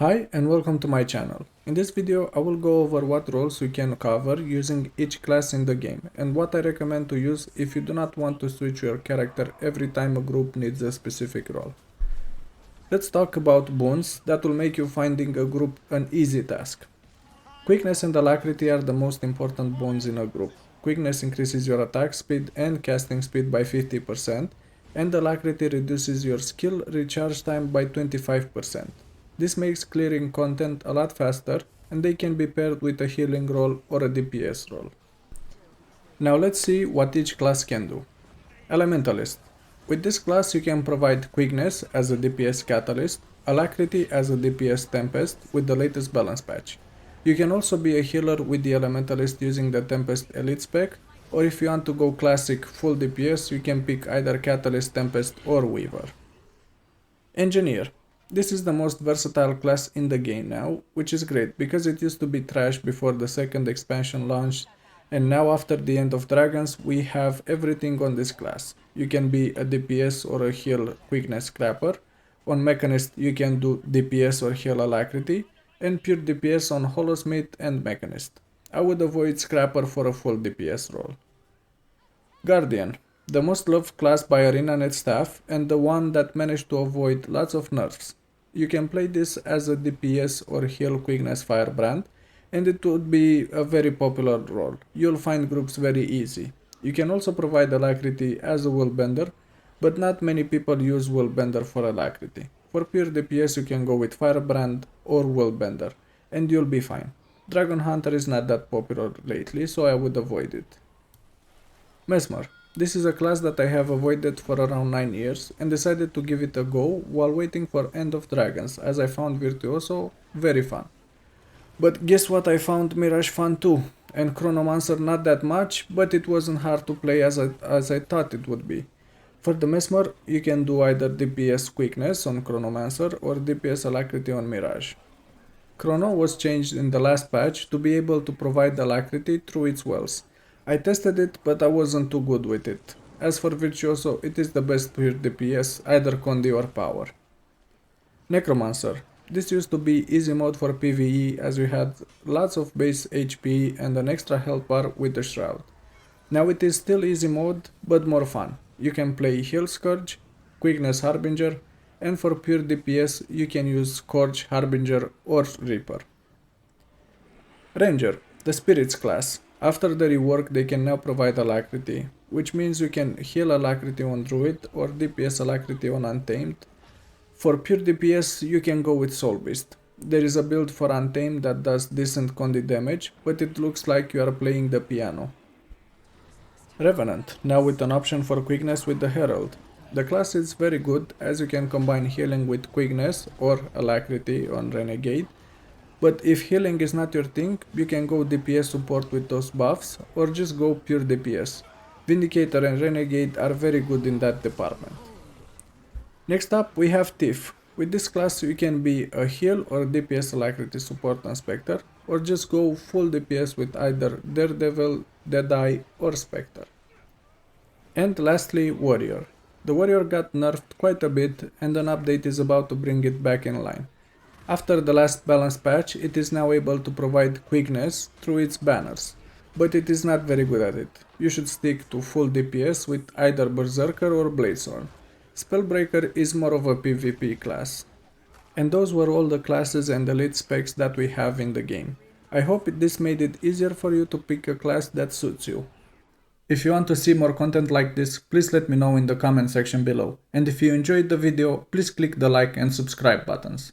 Hi and welcome to my channel. In this video I will go over what roles you can cover using each class in the game and what I recommend to use if you do not want to switch your character every time a group needs a specific role. Let's talk about boons that will make you finding a group an easy task. Quickness and alacrity are the most important boons in a group. Quickness increases your attack speed and casting speed by 50%, and alacrity reduces your skill recharge time by 25%. This makes clearing content a lot faster, and they can be paired with a healing role or a DPS role. Now let's see what each class can do. Elementalist. With this class you can provide quickness as a DPS catalyst, alacrity as a DPS tempest with the latest balance patch. You can also be a healer with the Elementalist using the Tempest Elite spec, or if you want to go classic full DPS you can pick either Catalyst, Tempest or Weaver. Engineer. This is the most versatile class in the game now, which is great because it used to be trash before the second expansion launched, and now after the End of Dragons we have everything on this class. You can be a DPS or a heal quickness scrapper. On Mechanist you can do DPS or heal alacrity, and pure DPS on Holosmith and Mechanist. I would avoid Scrapper for a full DPS role. Guardian. The most loved class by ArenaNet staff and the one that managed to avoid lots of nerfs. You can play this as a DPS or heal quickness firebrand, and it would be a very popular role. You'll find groups very easy. You can also provide alacrity as a willbender, but not many people use willbender for alacrity. For pure DPS you can go with firebrand or willbender, and you'll be fine. Dragon Hunter is not that popular lately, so I would avoid it. Mesmer. This is a class that I have avoided for around 9 years and decided to give it a go while waiting for End of Dragons, as I found Virtuoso very fun. But guess what, I found Mirage fun too, and Necromancer not that much, but it wasn't hard to play as I thought it would be. For the Mesmer, you can do either DPS quickness on Necromancer or DPS alacrity on Mirage. Chrono was changed in the last patch to be able to provide alacrity through its wells. I tested it, but I wasn't too good with it. As for Virtuoso, it is the best pure DPS, either Condi or Power. Necromancer. This used to be easy mode for PvE as we had lots of base HP and an extra health bar with the Shroud. Now it is still easy mode, but more fun. You can play Heal Scourge, Quickness Harbinger, and for pure DPS you can use Scourge, Harbinger or Reaper. Ranger, the Spirits class. After the rework they can now provide alacrity, which means you can heal alacrity on Druid or DPS alacrity on Untamed. For pure DPS you can go with Soul Beast. There is a build for Untamed that does decent condi damage, but it looks like you are playing the piano. Revenant, now with an option for quickness with the Herald. The class is very good as you can combine healing with quickness or alacrity on Renegade. But if healing is not your thing, you can go DPS support with those buffs or just go pure DPS. Vindicator and Renegade are very good in that department. Next up we have Thief. With this class you can be a heal or DPS alacrity support on Spectre, or just go full DPS with either Daredevil, Deadeye or Spectre. And lastly, Warrior. The Warrior got nerfed quite a bit and an update is about to bring it back in line. After the last balance patch, it is now able to provide quickness through its banners, but it is not very good at it. You should stick to full DPS with either Berserker or Bladesworn. Spellbreaker is more of a PvP class. And those were all the classes and elite specs that we have in the game. I hope this made it easier for you to pick a class that suits you. If you want to see more content like this, please let me know in the comment section below. And if you enjoyed the video, please click the like and subscribe buttons.